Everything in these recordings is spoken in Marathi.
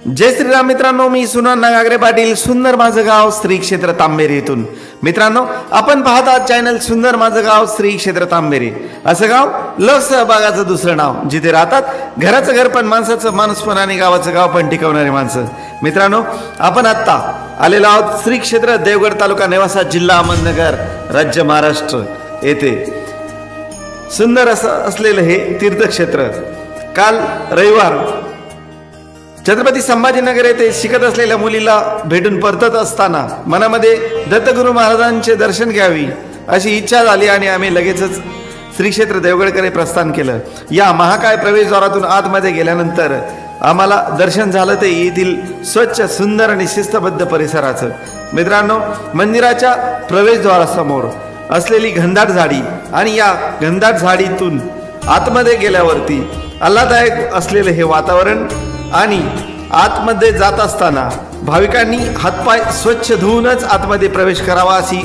जय श्रीराम मित्रांनो, मी सुनंदा गागरे पाटील, सुंदर माझं गाव श्री क्षेत्र तांबेरी येथून. मित्रांनो, आपण पाहत आहात चॅनल सुंदर माझं गाव श्री क्षेत्र तांबेरी. असं गाव लोकसहभागाचं दुसरं नाव, जिथे राहतात घराचं घर पण माणसाचं माणूस पण आणि गावाचं गाव पण टिकवणारे माणसं. मित्रांनो, आपण आत्ता आलेलो आहोत श्री क्षेत्र देवगड तालुका नेवासा जिल्हा अहमदनगर राज्य महाराष्ट्र येथे. सुंदर असलेलं हे तीर्थक्षेत्र. काल रविवार छत्रपती संभाजीनगर येथे शिकत असलेल्या मुलीला भेटून परतत असताना मनामध्ये दत्तगुरू महाराजांचे दर्शन घ्यावी अशी इच्छा झाली आणि आम्ही लगेचच श्री क्षेत्र देवगडकडे प्रस्थान केलं. या महाकाय प्रवेशद्वारातून आतमध्ये गेल्यानंतर आम्हाला दर्शन झालं ते येथील स्वच्छ, सुंदर आणि शिस्तबद्ध परिसराचं. मित्रांनो, मंदिराच्या प्रवेशद्वारासमोर असलेली घनदाट झाडी आणि या घनदाट झाडीतून आतमध्ये गेल्यावरती आल्हाददायक असलेले हे वातावरण आणि आतमध्ये जात असताना भाविकांनी हातपाय स्वच्छ धुवूनच आतमध्ये प्रवेश करावा अशी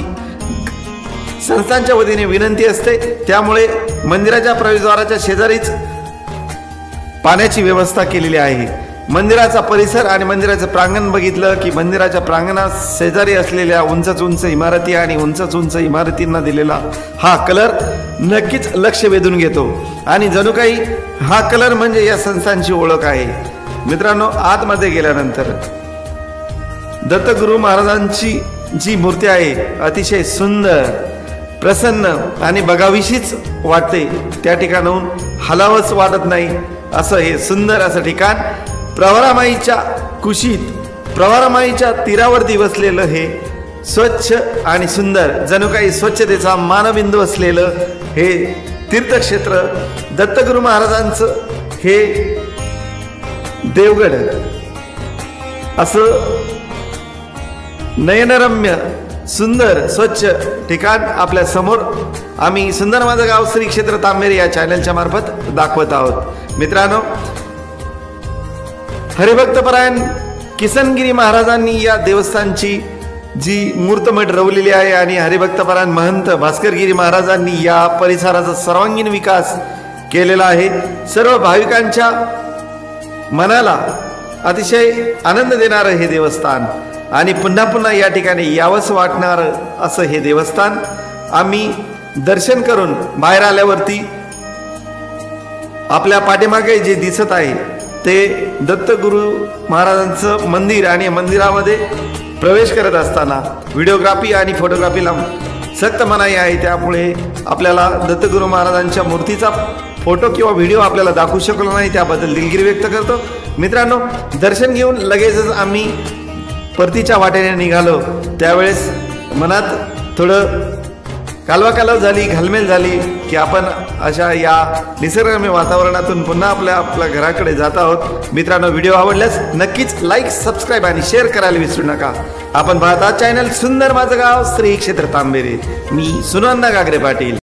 संस्थांच्या वतीने विनंती असते. त्यामुळे मंदिराच्या प्रवेशद्वाराच्या शेजारीच पाण्याची व्यवस्था केलेली आहे. मंदिराचा परिसर आणि मंदिराचं प्रांगण बघितलं की मंदिराच्या प्रांगणात शेजारी असलेल्या उंच इमारती आणि उंच इमारतींना दिलेला हा कलर नक्कीच लक्ष वेधून घेतो आणि जणू काही हा कलर म्हणजे या संस्थांची ओळख आहे. मित्रांनो, आतमध्ये गेल्यानंतर दत्तगुरू महाराजांची जी मूर्ती आहे अतिशय सुंदर, प्रसन्न आणि बघावीशीच वाटते. त्या ठिकाणाहून हलावंच वाटत नाही असं हे सुंदर असं ठिकाण. प्रवरामाईच्या कुशीत, प्रवरामाईच्या तीरावरती बसलेलं हे स्वच्छ आणि सुंदर, जणू काही स्वच्छतेचा मानबिंदू असलेलं हे तीर्थक्षेत्र दत्तगुरू महाराजांचं हे देवगड असं नयनरम्य, सुंदर, स्वच्छ ठिकाण आपल्या समोर आम्ही सुंदर माझं गाव श्री क्षेत्र तांबेरी या चॅनलच्या मार्फत दाखवत आहोत. मित्रांनो, हरिभक्तपरायण किसनगिरी महाराजांनी या देवस्थानची जी मूर्तमठ रवलेली आहे आणि हरिभक्तपरायण महंत भास्करगिरी महाराजांनी या परिसराचा सर्वांगीण विकास केलेला आहे. सर्व भाविकांच्या मनाला अतिशय आनंद देणारं हे देवस्थान आणि पुन्हा पुन्हा या ठिकाणी यावंच वाटणारं असं हे देवस्थान. आम्ही दर्शन करून बाहेर आल्यावरती आपल्या पाठीमागे जे दिसत आहे ते दत्तगुरू महाराजांचं मंदिर आणि मंदिरामध्ये प्रवेश करत असताना व्हिडिओग्राफी आणि फोटोग्राफीला सक्त मनाई आहे. त्यामुळे आपल्याला दत्तगुरू महाराजांच्या मूर्तीचा फोटो किंवा व्हिडिओ आपल्याला दाखवू शकलो नाही, त्याबद्दल दिलगिरी व्यक्त करतो. मित्रांनो, दर्शन घेऊन लगेचच आम्ही परतीच्या वाटेने निघालो. त्यावेळेस मनात थोडं कालवाकालव झाली, घालमेल झाली की आपण अशा या निसर्गरम्य वातावरणातून पुन्हा आपल्या घराकडे जात आहोत. मित्रांनो, व्हिडिओ आवडल्यास नक्कीच लाईक, सबस्क्राईब आणि शेअर करायला विसरू नका. आपण पाहता चॅनल सुंदर माझं गाव श्री क्षेत्र तांबेरी. मी सुनंदा गागरे पाटील.